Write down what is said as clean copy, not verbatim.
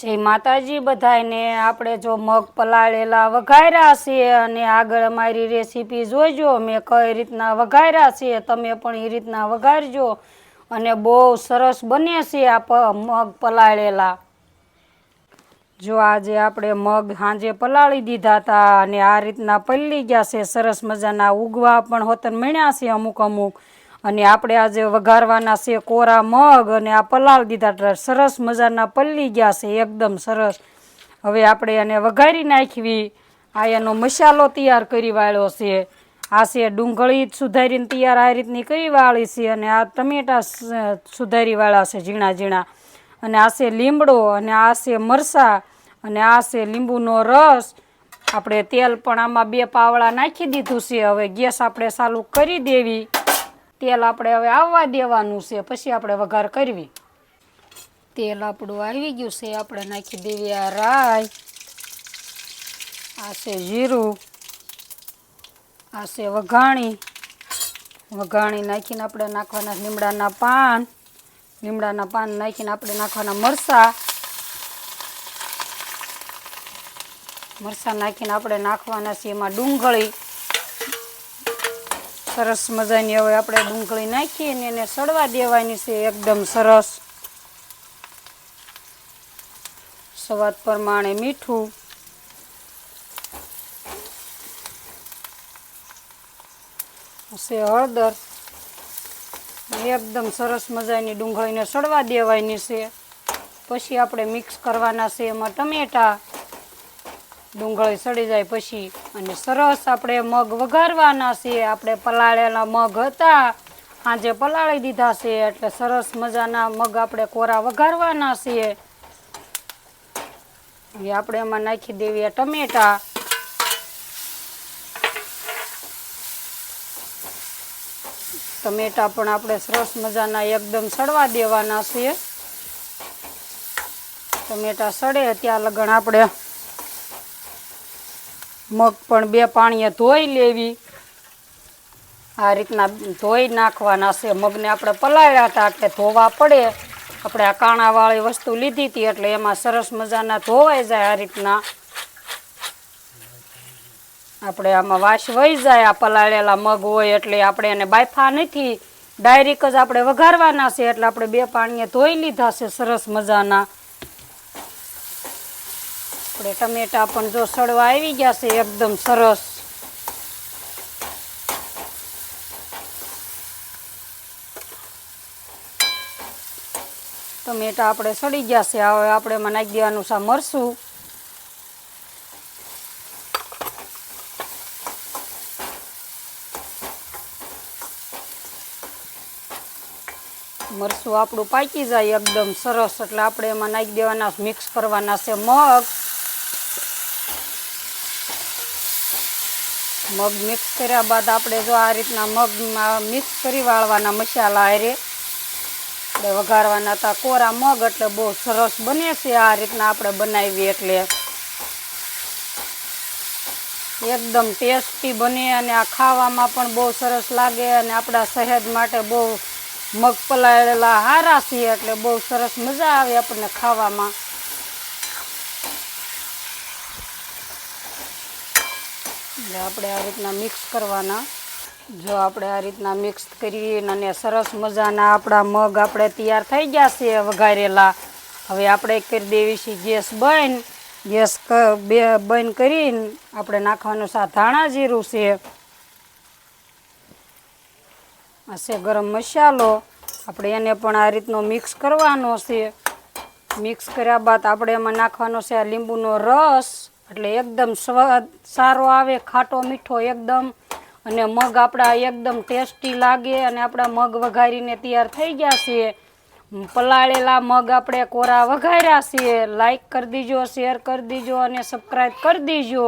જય માતાજી બધાને। આપણે જો મગ પલાળેલા વઘાર્યા છે અને આગળ અમારી રેસીપી જોઈજો મેં કઈ રીતના વઘાર્યા છે, તમે પણ એ રીતના વઘારજો અને બહુ સરસ બને છે આ મગ પલાળેલા। જો આજે આપણે મગ સાંજે પલાળી દીધા હતા અને આ રીતના પલળી ગયા છે, સરસ મજાના ઉગવા પણ હોતન મળ્યા છે અમુક અમુક। અને આપણે આજે વઘારવાના છે કોરા મગ અને આ પલાળી દીધા સરસ મજાના પલળી ગયા છે એકદમ સરસ। હવે આપણે એને વઘારી નાખવી। આ એનો મસાલો તૈયાર કરી વાળ્યો છે। આ છે ડુંગળી સુધારીને તૈયાર આ રીતની કરી વાળી છે અને આ ટમેટા સુધારી વાળા છે ઝીણા ઝીણા, અને આ છે લીમડો અને આ છે મરચાં અને આ છે લીંબુનો રસ। આપણે તેલ પણ આમાં 2 પાવડા નાખી દીધું છે। હવે ગેસ આપણે ચાલુ કરી દેવી। તેલ આપણે હવે આવવા દેવાનું છે, પછી આપણે વઘાર કરવી। તેલ આપણું આવી ગયું છે, આપણે નાખી દેવી આ રાઈ, આ છે જીરું, આ છે વઘાણી નાખીને આપણે નાખવાના લીમડાના પાન નાખીને આપણે નાખવાના મરચાં નાખીને આપણે નાખવાના છે એમાં ડુંગળી સરસ મજાની। હવે આપણે ડુંગળી નાખીને એને સડવા દેવાની છે એકદમ સરસ। સ્વાદ પ્રમાણે મીઠું, છે હળદર, એકદમ સરસ મજાની ડુંગળીને સડવા દેવાની છે। પછી આપણે મિક્સ કરવાના છે એમાં ટમેટા, ડુંગળી સડી જાય પછી, અને સરસ આપણે મગ વઘારવાના છે। આપણે પલાળેલા મગ હતા આજે પલાળી દીધા છે એટલે સરસ મજાના મગ આપણે કોરા વઘારવાના છે। હવે આપણે એમાં નાખી દેવી ટમેટા, પણ આપણે સરસ મજાના એકદમ સડવા દેવાના છે। ટમેટા સડે ત્યાં લગન આપણે મગ પણ 2 પાણીએ ધોઈ લેવી। આ રીતના ધોઈ નાખવાના છે। મગને આપણે પલાળ્યા હતા એટલે ધોવા પડે। આપણે આ કાણાવાળી વસ્તુ લીધી હતી એટલે એમાં સરસ મજાના ધોવાઈ જાય। આ રીતના આપણે આમાં વાસ વહી જાય। આ પલાળેલા મગ હોય એટલે આપણે એને બાફા નથી, ડાયરેક્ટ જ આપણે વઘારવાના છે। એટલે આપણે 2 પાણીએ ધોઈ લીધા છે સરસ મજાના। આપણે ટમેટા પણ જો સડવા આવી ગયા છે એકદમ સરસ। ટમેટા આપણે સડી ગયા છે। હવે આપણે એમાં નાખી દેવાનું છે મરચું, મરચું આપણું પાકી જાય એકદમ સરસ એટલે આપણે એમાં નાખી દેવાના, મિક્સ કરવાના છે મગ મિક્સ કર્યા બાદ આપણે જો આ રીતના મગમાં મિક્સ કરી વાળવાના મસાલા હારે। આપણે વઘારવાના હતા કોરા મગ એટલે બહુ સરસ બને છે। આ રીતના આપણે બનાવીએ એટલે એકદમ ટેસ્ટી બને અને આ ખાવામાં પણ બહુ સરસ લાગે। અને આપણા સેહત માટે બહુ મગ પલાળેલા હારા છે એટલે બહુ સરસ મજા આવે આપણને ખાવામાં। આપણે આ રીતના મિક્સ કરવાના। જો આપણે આ રીતના મિક્સ કરીને અને સરસ મજાના આપણા મગ આપણે તૈયાર થઈ ગયા છે વઘારેલા। હવે આપણે કરી દેવી છે ગેસ બંધ। ગેસ બંધ કરીને આપણે નાખવાનું છે ધાણા જીરું છે, આ છે ગરમ મસાલો। આપણે એને પણ આ રીતનો મિક્સ કરવાનો છે। મિક્સ કર્યા બાદ આપણે એમાં નાખવાનો છે આ લીંબુનો રસ, એટલે એકદમ સ્વાદ સારો આવે, ખાટો મીઠો એકદમ, અને મગ આપણા એકદમ ટેસ્ટી લાગે। અને આપણા મગ વઘારીને તૈયાર થઈ ગયા છે। પલાળેલા મગ આપણે કોરા વઘાર્યા છે। લાઈક કરી દીજો, શેર કરી દીજો અને સબસ્ક્રાઈબ કરી દીજો।